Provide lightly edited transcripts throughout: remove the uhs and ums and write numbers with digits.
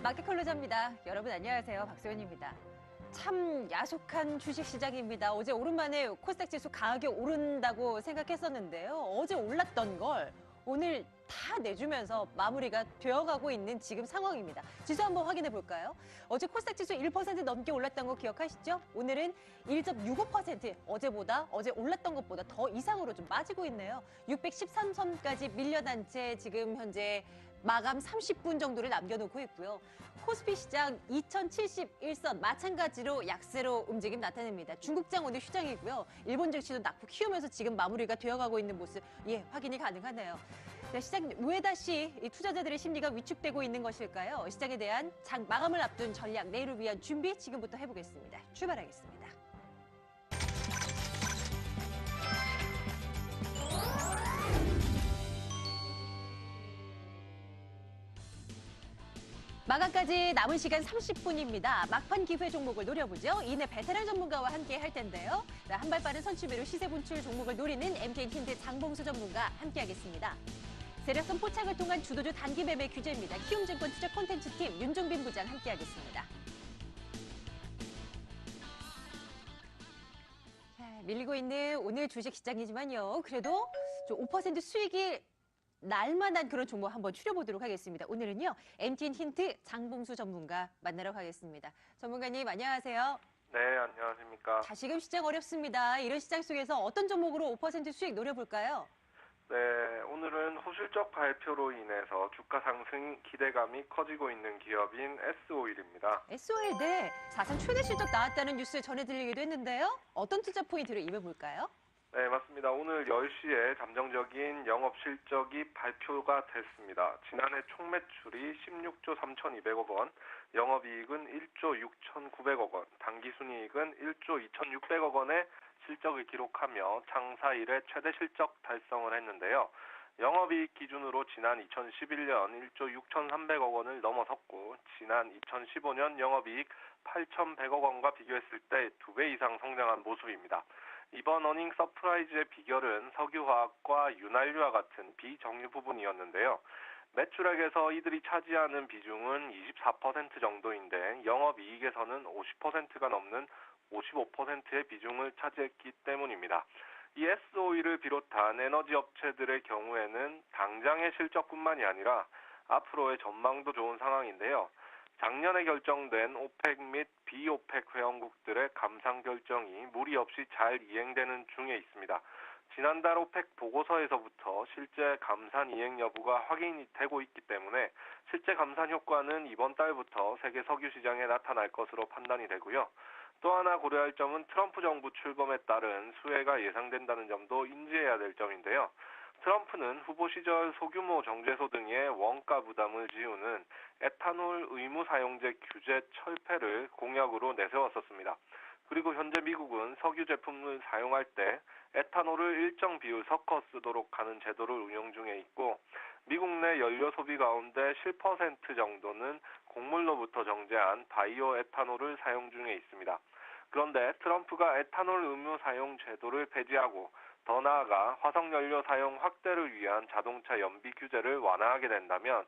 마켓 클로저입니다. 여러분 안녕하세요. 박소연입니다. 참 야속한 주식시장입니다. 어제 오랜만에 코스닥 지수 강하게 오른다고 생각했었는데요. 어제 올랐던 걸 오늘 다 내주면서 마무리가 되어가고 있는 지금 상황입니다. 지수 한번 확인해 볼까요? 어제 코스닥 지수 1% 넘게 올랐던 거 기억하시죠? 오늘은 1.65% 어제 올랐던 것보다 더 이상으로 좀 빠지고 있네요. 613선까지 밀려난 채 지금 현재 마감 30분 정도를 남겨놓고 있고요. 코스피 시장 2071선 마찬가지로 약세로 움직임 나타냅니다. 중국장 오늘 휴장이고요. 일본 증시도 낙폭 키우면서 지금 마무리가 되어가고 있는 모습 확인이 가능하네요. 자, 시장 왜 다시 이 투자자들의 심리가 위축되고 있는 것일까요? 시장에 대한 장 마감을 앞둔 전략 내일을 위한 준비 지금부터 해보겠습니다. 출발하겠습니다. 마감까지 남은 시간 30분입니다. 막판 기회 종목을 노려보죠. 이내 베테랑 전문가와 함께 할 텐데요. 한 발 빠른 선취배로 시세 분출 종목을 노리는 MTN 힌트 장봉수 전문가 함께하겠습니다. 세력성 포착을 통한 주도주 단기 매매 규제입니다. 키움증권 투자 콘텐츠팀 윤종빈 부장 함께하겠습니다. 밀리고 있는 오늘 주식시장이지만요. 그래도 좀 5% 수익이 날만한 그런 종목 한번 추려보도록 하겠습니다. 오늘은요, MTN 힌트 장봉수 전문가 만나러 가겠습니다. 전문가님, 안녕하세요. 네, 안녕하십니까. 자, 지금 시장 어렵습니다. 이런 시장 속에서 어떤 종목으로 5% 수익 노려볼까요? 네, 오늘은 호실적 발표로 인해서 주가 상승 기대감이 커지고 있는 기업인 S-오일입니다. S-오일, 네. 사상 최대 실적 나왔다는 뉴스 전해드리기도 했는데요. 어떤 투자 포인트를 입어볼까요? 네, 맞습니다. 오늘 10시에 잠정적인 영업 실적이 발표가 됐습니다. 지난해 총 매출이 16조 3,200억 원, 영업이익은 1조 6,900억 원, 당기순이익은 1조 2,600억 원의 실적을 기록하며 창사 이래 최대 실적 달성을 했는데요. 영업이익 기준으로 지난 2011년 1조 6,300억 원을 넘어섰고 지난 2015년 영업이익 8,100억 원과 비교했을 때 2배 이상 성장한 모습입니다. 이번 어닝 서프라이즈의 비결은 석유화학과 윤활유와 같은 비정유 부분이었는데요. 매출액에서 이들이 차지하는 비중은 24% 정도인데 영업이익에서는 50%가 넘는 55%의 비중을 차지했기 때문입니다. 이 S-오일을 비롯한 에너지 업체들의 경우에는 당장의 실적뿐만이 아니라 앞으로의 전망도 좋은 상황인데요. 작년에 결정된 오펙 및 비오펙 회원국들의 감산 결정이 무리 없이 잘 이행되는 중에 있습니다. 지난달 오펙 보고서에서부터 실제 감산 이행 여부가 확인이 되고 있기 때문에 실제 감산 효과는 이번 달부터 세계 석유 시장에 나타날 것으로 판단이 되고요. 또 하나 고려할 점은 트럼프 정부 출범에 따른 수혜가 예상된다는 점도 인지해야 될 점인데요. 트럼프는 후보 시절 소규모 정제소 등의 원가 부담을 지우는 에탄올 의무 사용제 규제 철폐를 공약으로 내세웠었습니다. 그리고 현재 미국은 석유 제품을 사용할 때 에탄올을 일정 비율 섞어 쓰도록 하는 제도를 운영 중에 있고 미국 내 연료 소비 가운데 7% 정도는 곡물로부터 정제한 바이오 에탄올을 사용 중에 있습니다. 그런데 트럼프가 에탄올 의무 사용 제도를 폐지하고 더 나아가 화석연료 사용 확대를 위한 자동차 연비 규제를 완화하게 된다면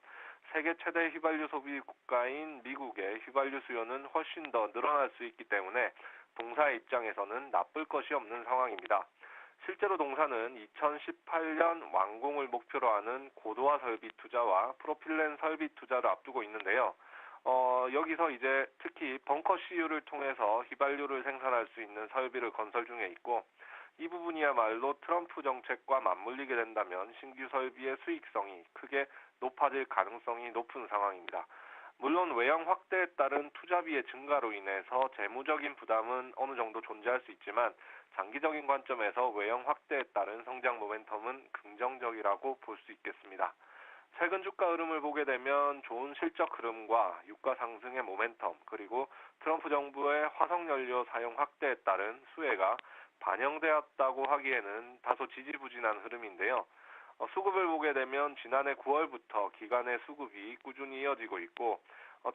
세계 최대 휘발유 소비 국가인 미국의 휘발유 수요는 훨씬 더 늘어날 수 있기 때문에 동사의 입장에서는 나쁠 것이 없는 상황입니다. 실제로 동사는 2018년 완공을 목표로 하는 고도화 설비 투자와 프로필렌 설비 투자를 앞두고 있는데요. 여기서 이제 특히 벙커 CU를 통해서 휘발유를 생산할 수 있는 설비를 건설 중에 있고 이 부분이야말로 트럼프 정책과 맞물리게 된다면 신규 설비의 수익성이 크게 높아질 가능성이 높은 상황입니다. 물론 외형 확대에 따른 투자비의 증가로 인해서 재무적인 부담은 어느 정도 존재할 수 있지만 장기적인 관점에서 외형 확대에 따른 성장 모멘텀은 긍정적이라고 볼 수 있겠습니다. 최근 주가 흐름을 보게 되면 좋은 실적 흐름과 유가 상승의 모멘텀 그리고 트럼프 정부의 화석연료 사용 확대에 따른 수혜가 반영되었다고 하기에는 다소 지지부진한 흐름인데요. 수급을 보게 되면 지난해 9월부터 기관의 수급이 꾸준히 이어지고 있고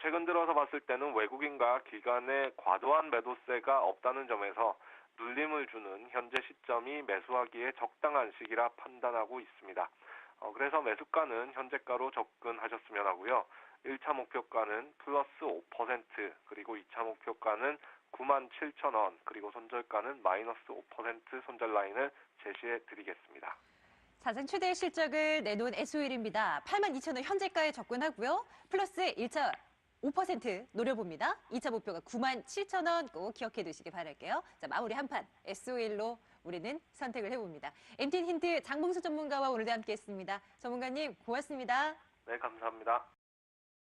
최근 들어서 봤을 때는 외국인과 기관의 과도한 매도세가 없다는 점에서 눌림을 주는 현재 시점이 매수하기에 적당한 시기라 판단하고 있습니다. 그래서 매수가는 현재가로 접근하셨으면 하고요. 1차 목표가는 플러스 5%, 그리고 2차 목표가는 97,000원, 그리고 손절가는 마이너스 5% 손절 라인을 제시해 드리겠습니다. 사상 최대 실적을 내놓은 SO일입니다. 82,000원 현재가에 접근하고요. 플러스 1차 5% 노려봅니다. 2차 목표가 97,000원 꼭 기억해 두시기 바랄게요. 자, 마무리 한판 SO일로 우리는 선택을 해봅니다. MT 힌트 장봉수 전문가와 오늘도 함께했습니다. 전문가님 고맙습니다. 네, 감사합니다.